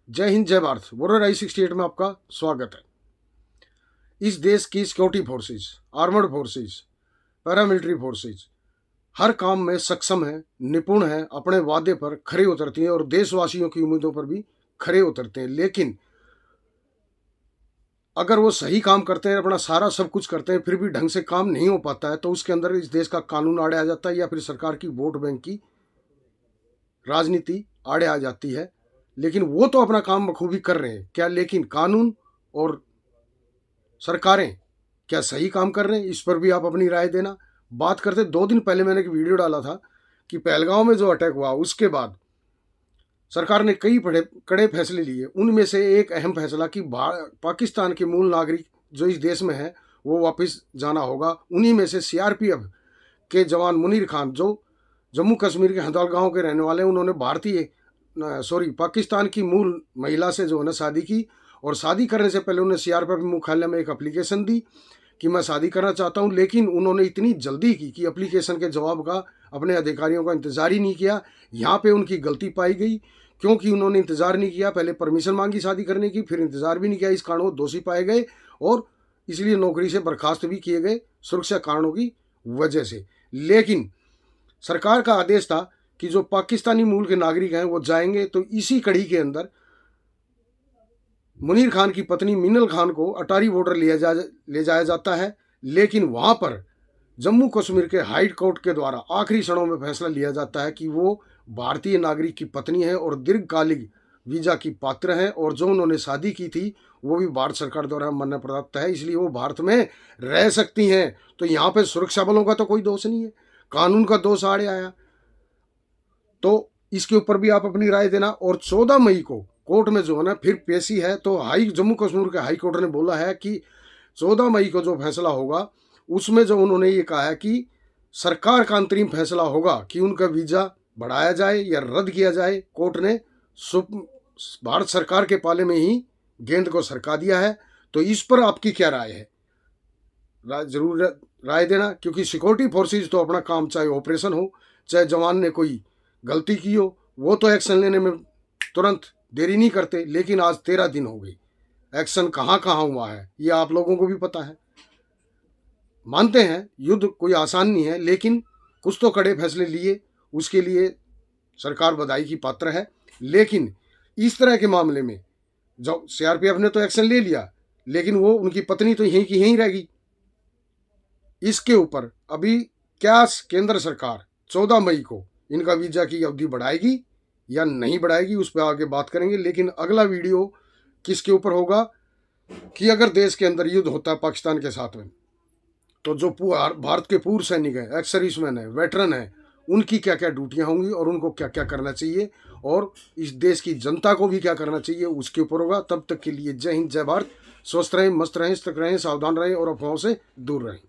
जय हिंद जय Bharat. Warrior I-68 में आपका स्वागत है। इस देश की security forces, armoured forces, paramilitary forces हर काम में सक्षम है, निपुण है, अपने वादे पर खरे उतरती हैं और देशवासियों की उम्मीदों पर भी खरे उतरते हैं। लेकिन अगर वो सही काम करते हैं, अपना सारा सब कुछ करते हैं, फिर भी ढंग से काम नहीं हो पाता है, तो उसके अंदर इस देश का कानून आड़े आ जाता है या फिर सरकार की वोट बैंक की राजनीति आड़े आ जाती है। लेकिन वो तो अपना काम बखूबी कर रहे हैं क्या, लेकिन कानून और सरकारें क्या सही काम कर रहे हैं, इस पर भी आप अपनी राय देना। बात करते, 2 दिन पहले मैंने एक वीडियो डाला था कि पहलगांव में जो अटैक हुआ उसके बाद सरकार ने कई बड़े कड़े फैसले लिए। उनमें से एक अहम फैसला कि पाकिस्तान के मूल नागरिक जो इस देश में है वो वापस जाना होगा। उन्हीं में से CRPF के जवान मुनीर खान, जो जम्मू कश्मीर के हंदवाल गांव के रहने वाले हैं, उन्होंने पाकिस्तान की मूल महिला से जो है ना शादी की, और शादी करने से पहले उन्होंने CRPF मुख्यालय में एक एप्लीकेशन दी कि मैं शादी करना चाहता हूं। लेकिन उन्होंने इतनी जल्दी की कि एप्लीकेशन के जवाब का अपने अधिकारियों का इंतजार ही नहीं किया। यहाँ पे उनकी गलती पाई गई, क्योंकि उन्होंने इंतजार नहीं किया, पहले परमिशन मांगी शादी करने की, फिर इंतजार भी नहीं किया। इस कारण वो दोषी पाए गए और इसलिए नौकरी से बर्खास्त भी किए गए सुरक्षा कारणों की वजह से। लेकिन सरकार का आदेश था कि जो पाकिस्तानी मूल के नागरिक हैं वो जाएंगे। तो इसी कड़ी के अंदर मुनीर खान की पत्नी मिनल खान को अटारी बॉर्डर ले जाया जाता है। लेकिन वहां पर जम्मू कश्मीर के हाई कोर्ट के द्वारा आखिरी क्षणों में फैसला लिया जाता है कि वो भारतीय नागरिक की पत्नी है और दीर्घकालिक वीजा की पात्र है, और जो उन्होंने शादी की थी वो भी भारत सरकार द्वारा मान्य प्राप्त है, इसलिए वो भारत में रह सकती हैं। तो यहाँ पे सुरक्षा बलों का तो कोई दोष नहीं है, कानून का दोष आड़े आया। तो इसके ऊपर भी आप अपनी राय देना। और 14 मई को कोर्ट में जो है ना फिर पेशी है। तो जम्मू कश्मीर के हाई कोर्ट ने बोला है कि 14 मई को जो फैसला होगा उसमें जो उन्होंने ये कहा है कि सरकार का अंतरिम फैसला होगा कि उनका वीजा बढ़ाया जाए या रद्द किया जाए। कोर्ट ने भारत सरकार के पाले में ही गेंद को सरका दिया है। तो इस पर आपकी क्या राय है, जरूर राय देना, क्योंकि सिक्योरिटी फोर्सेज तो अपना काम, चाहे ऑपरेशन हो चाहे जवान ने कोई गलती की हो, वो तो एक्शन लेने में तुरंत देरी नहीं करते। लेकिन आज 13 दिन हो गई, एक्शन कहाँ कहाँ हुआ है ये आप लोगों को भी पता है। मानते हैं युद्ध कोई आसान नहीं है, लेकिन कुछ तो कड़े फैसले लिए, उसके लिए सरकार बधाई की पात्र है। लेकिन इस तरह के मामले में जो CRPF ने तो एक्शन ले लिया, लेकिन वो उनकी पत्नी तो यहीं की यहीं रहेगी। इसके ऊपर अभी क्या केंद्र सरकार 14 मई को इनका वीजा की अवधि बढ़ाएगी या नहीं बढ़ाएगी, उस पर आगे बात करेंगे। लेकिन अगला वीडियो किसके ऊपर होगा कि अगर देश के अंदर युद्ध होता है पाकिस्तान के साथ में, तो जो भारत के पूर्व सैनिक हैं, एक्स सर्विसमैन है, वेटरन है, उनकी क्या क्या ड्यूटियां होंगी और उनको क्या क्या करना चाहिए, और इस देश की जनता को भी क्या करना चाहिए, उसके ऊपर होगा। तब तक के लिए जय हिंद जय भारत। स्वस्थ रहें, मस्त रहें, सतर्क रहें, सावधान रहें और अफवाहों से दूर रहें।